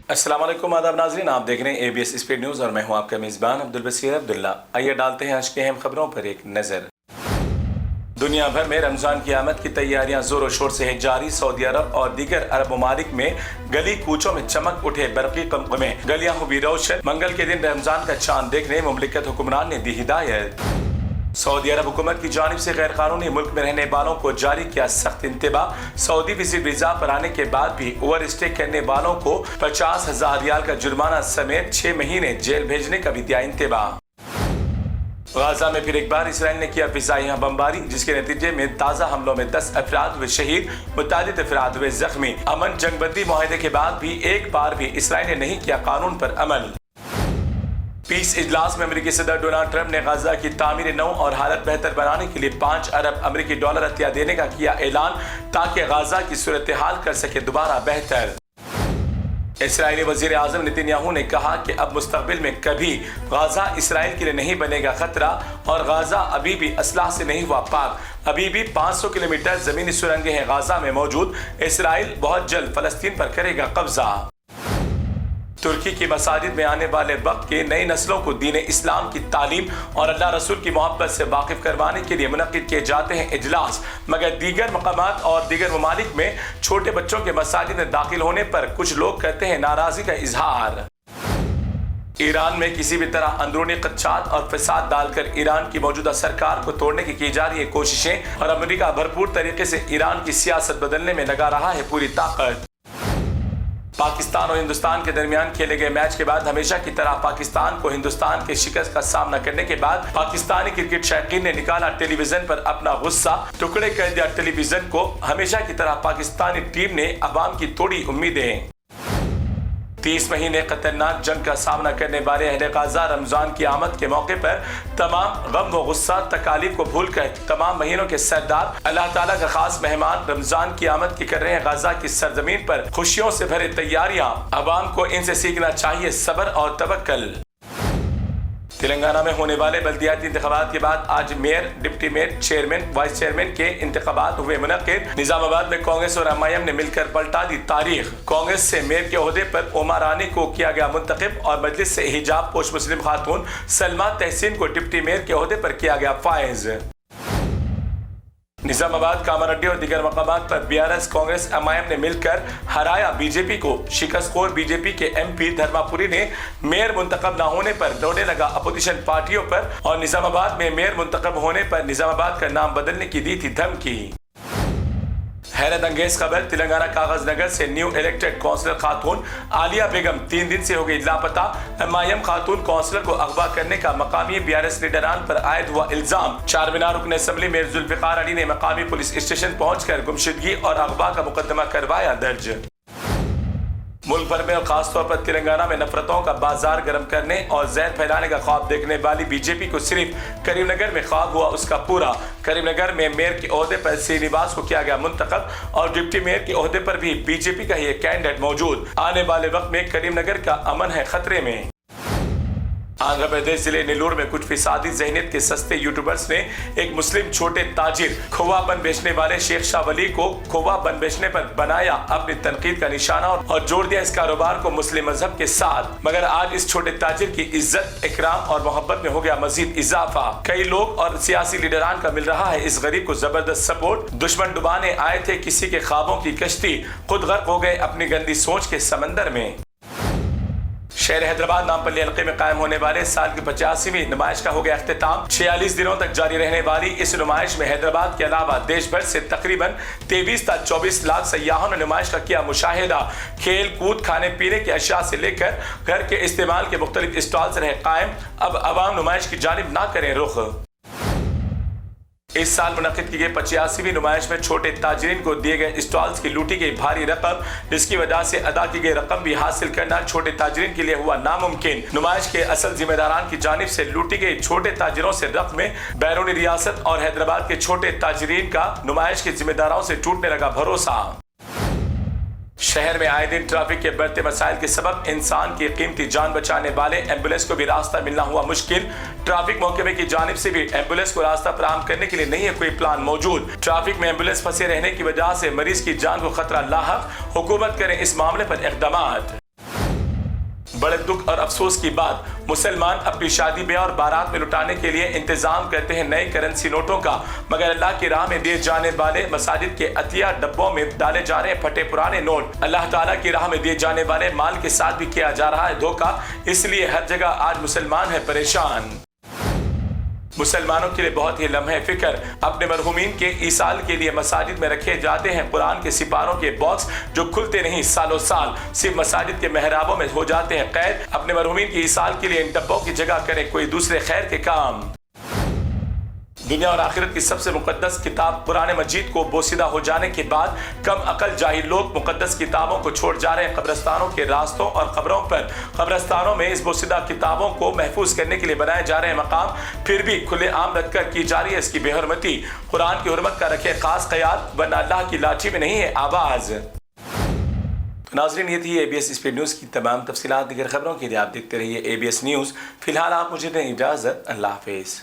अस्सलाम वालेकुम, आदाब नाज़रीन, आप देख रहे हैं ABS स्पीड न्यूज़ और मैं हूं आपका मेज़बान अब्दुल बसीर अब्दुल्ला। आइए डालते हैं आज की अहम खबरों पर एक नज़र। दुनिया भर में रमज़ान की आमद की तैयारियां ज़ोर शोर से जारी। सऊदी अरब और दीगर अरब ममालिक में गली कूचों में चमक उठे बरक़ी क़मक़मे, गलियां हुई रोशन। मंगल के दिन रमज़ान का चांद देखने मुमलिकत हुक्मरान ने दी हिदायत। सऊदी अरब हुकूमत की जानिब से गैर कानूनी मुल्क में रहने वालों को जारी किया सख्त इंतबाह। सऊदी विजिट वीजा पर आने के बाद भी ओवर स्टे करने वालों को 50,000 रियाल का जुर्माना समेत 6 महीने जेल भेजने का भी दिया इंतबाह। गाजा में फिर एक बार इसराइल ने किया फिजाई बमबारी, जिसके नतीजे में ताज़ा हमलों में 10 अफराद हुए शहीद, मुतादिद अफराद हुए जख्मी। अमन जंगबंदी मुआहदे के बाद भी एक बार भी इसराइल ने नहीं किया कानून पर अमल। पीस इजलास में अमेरिकी सदर डोनाल्ड ट्रंप ने गाजा की तामीर नौ और हालत बेहतर बनाने के लिए 5 अरब अमेरिकी डॉलर अतिया देने का किया ऐलान, ताकि गाजा की सूरत हाल कर सके दोबारा बेहतर। इसराइली वजीर आजम नेतन्याहू ने कहा कि अब मुस्तकबिल में कभी गाजा इसराइल के लिए नहीं बनेगा खतरा और गाजा अभी भी असलाह से नहीं हुआ पाक। अभी भी 500 किलोमीटर जमीनी सुरंगें हैं गाजा में मौजूद। इसराइल बहुत जल्द फलस्तीन पर करेगा कब्जा। तुर्की की मसाजिद में आने वाले वक्त के नई नस्लों को दीन इस्लाम की तालीम और अल्लाह रसूल की मोहब्बत से वाकिफ करवाने के लिए मुनक्किद किए जाते हैं इजलास, मगर दीगर मकामात और दीगर ममालिक में छोटे बच्चों के मसाजिद में दाखिल होने पर कुछ लोग करते हैं नाराजगी का इजहार। ईरान में किसी भी तरह अंदरूनी खदशात और फसाद डालकर ईरान की मौजूदा सरकार को तोड़ने की जा रही है कोशिशें, और अमेरिका भरपूर तरीके से ईरान की सियासत बदलने में लगा रहा है पूरी ताकत। पाकिस्तान और हिंदुस्तान के दरमियान खेले गए मैच के बाद हमेशा की तरह पाकिस्तान को हिंदुस्तान के शिकस्त का सामना करने के बाद पाकिस्तानी क्रिकेट शौकीन ने निकाला टेलीविजन पर अपना गुस्सा, टुकड़े कर दिया टेलीविजन को। हमेशा की तरह पाकिस्तानी टीम ने अवाम की तोड़ी उम्मीदें। 30 महीने खतरनाक जंग का सामना करने वाले अहले गाजा रमजान की आमद के मौके पर तमाम गम व गुस्सा तकालीफ को भूलकर तमाम महीनों के सरदार अल्लाह ताला का खास मेहमान रमजान की आमद की कर रहे हैं। गाजा की सरजमीन पर खुशियों से भरे तैयारियां, अवाम को इनसे सीखना चाहिए सब्र और तवक्कल। तेलंगाना में होने वाले बल्दियाती इंतखाबात के बाद आज mayor, deputy mayor, chairman, vice chairman के इंतखाबात हुए मुनक्किद। निजामाबाद में कांग्रेस और एमआईएम ने मिलकर पलटा दी तारीख। कांग्रेस से मेयर के ओहदे पर ओमा रानी को किया गया मुंतखब और मजलिस से हिजाब पोश मुस्लिम खातून सलमा तहसीन को डिप्टी मेयर के ओहदे पर किया गया फायज। निजामाबाद, कामारेड्डी और दीगर मकामात पर बीआरएस, कांग्रेस, एमआईएम ने मिलकर हराया बीजेपी को। शिकस्तखोर बीजेपी के एमपी धर्मापुरी ने मेयर मुंतखब न होने पर रोने लगा अपोजिशन पार्टियों पर, और निजामाबाद में मेयर मुंतखब होने पर निजामाबाद का नाम बदलने की दी थी धमकी। हैरत अंगेज खबर, तेलंगाना कागज नगर से न्यू इलेक्टेड काउंसिलर खातून आलिया बेगम 3 दिन से हो गई लापता। एमआईएम खातून काउंसिलर को अगवा करने का मकामी बीआरएस लीडरान पर आयद हुआ इल्जाम। चारमीनार रुकन असेंबली मेयर जुल्फिकार अली ने मकामी पुलिस स्टेशन पहुंचकर गुमशुदगी और अगवा का मुकदमा करवाया दर्ज। मुल्क भर में और खासतौर पर तेलंगाना में नफरतों का बाजार गर्म करने और जहर फैलाने का ख्वाब देखने वाली बीजेपी को सिर्फ करीमनगर में ख्वाब हुआ उसका पूरा। करीमनगर में मेयर के ओहदे पर श्रीनिवास को किया गया मुंतखब और डिप्टी मेयर के ओहदे पर भी बीजेपी का ही कैंडिडेट मौजूद। आने वाले वक्त में करीमनगर का अमन है खतरे में। आंध्र प्रदेश जिले नेल्लोर में कुछ फिसादी ज़हनियत के सस्ते यूट्यूबर्स ने एक मुस्लिम छोटे ताजिर खोवा बन बेचने वाले शेख शाह वली को खोवा बन बेचने पर बनाया अपनी तनकीद का निशाना और जोड़ दिया इस कारोबार को मुस्लिम मजहब के साथ। मगर आज इस छोटे ताजिर की इज्जत, इकराम और मोहब्बत में हो गया मजीद इजाफा। कई लोग और सियासी लीडरान का मिल रहा है इस गरीब को जबरदस्त सपोर्ट। दुश्मन डुबाने आए थे किसी के ख्वाबों की कश्ती, खुद गर्क हो गए अपनी गंदी सोच के समंदर में। शहर हैदराबाद नामपल्ली हल्के में कायम होने वाले साल की 85वीं नुमाइश का हो गया अख्तिताम। 46 दिनों तक जारी रहने वाली इस नुमाइश में हैदराबाद के अलावा देश भर से तकरीबन 23 से 24 लाख सयाहों ने नुमाइश का किया मुशाहिदा। खेल कूद, खाने पीने की अशिया से लेकर घर के इस्तेमाल के मुख्तलिफ स्टॉल्स रहे कायम। अब अवाम नुमाइश की जानिब ना करें रुख। इस साल मुनक्किद की गई 85वीं नुमाइश में छोटे ताजिरीन को दिए गए स्टॉल्स की लूटी गई भारी रकम, जिसकी वजह से अदा की गई रकम भी हासिल करना छोटे ताजिरीन के लिए हुआ नामुमकिन। नुमाइश के असल जिम्मेदारान की जानिब से लूटी गई छोटे ताजिरों से रकमें, बैरूनी रियासत और हैदराबाद के छोटे ताजिरीन का नुमाइश के जिम्मेदारों से टूटने लगा भरोसा। शहर में आए दिन ट्रैफिक के बढ़ते मसाइल के सबब इंसान की कीमती जान बचाने वाले एम्बुलेंस को भी रास्ता मिलना हुआ मुश्किल। ट्रैफिक महकमे की जानिब से भी एम्बुलेंस को रास्ता फराहम करने के लिए नहीं है कोई प्लान मौजूद। ट्रैफिक में एम्बुलेंस फंसे रहने की वजह से मरीज की जान को खतरा लाहक। हुकूमत करे इस मामले पर इक़दामात। बड़े दुख और अफसोस की बात, मुसलमान अपनी शादी ब्याह और बारात में लुटाने के लिए इंतजाम करते हैं नए करेंसी नोटों का, मगर अल्लाह की राह में दिए जाने वाले मसाजिद के अतिया डब्बों में डाले जा रहे फटे पुराने नोट। अल्लाह ताला की राह में दिए जाने वाले माल के साथ भी किया जा रहा है धोखा, इसलिए हर जगह आज मुसलमान है परेशान। मुसलमानों के लिए बहुत ही लम्हे फिक्र, अपने मरहूमीन के ईसाल के लिए मसाजिद में रखे जाते हैं कुरान के सिपारों के बॉक्स जो खुलते नहीं सालों साल, सिर्फ मसाजिद के मेहराबों में हो जाते हैं कैद। अपने मरहूमीन के ईसाल के लिए इन डब्बों की जगह करें कोई दूसरे खैर के काम। दुनिया और आखिरत की सबसे मुकद्दस किताब कुरान मजीद को बोसीदा हो जाने के बाद कम अकल जाहिल लोग मुकद्दस किताबों को छोड़ जा रहे हैं कब्रिस्तानों के रास्तों और कब्रों पर। कब्रिस्तानों में इस बोसीदा किताबों को महफूज करने के लिए बनाए जा रहे हैं मकाम, फिर भी खुले आम रखकर की जा रही है इसकी बेहरमती। कुरान की हुर्मत का रखे खास ख्याल, वरना अल्लाह की लाठी में नहीं है आवाज। तो नाज़रीन, ये थी ABS स्पीड न्यूज़ की तमाम तफसीलात। दीगर खबरों के लिए आप देखते रहिए ABS न्यूज़। फिलहाल आप मुझे दें इजाज़त, अल्लाह हाफिज़।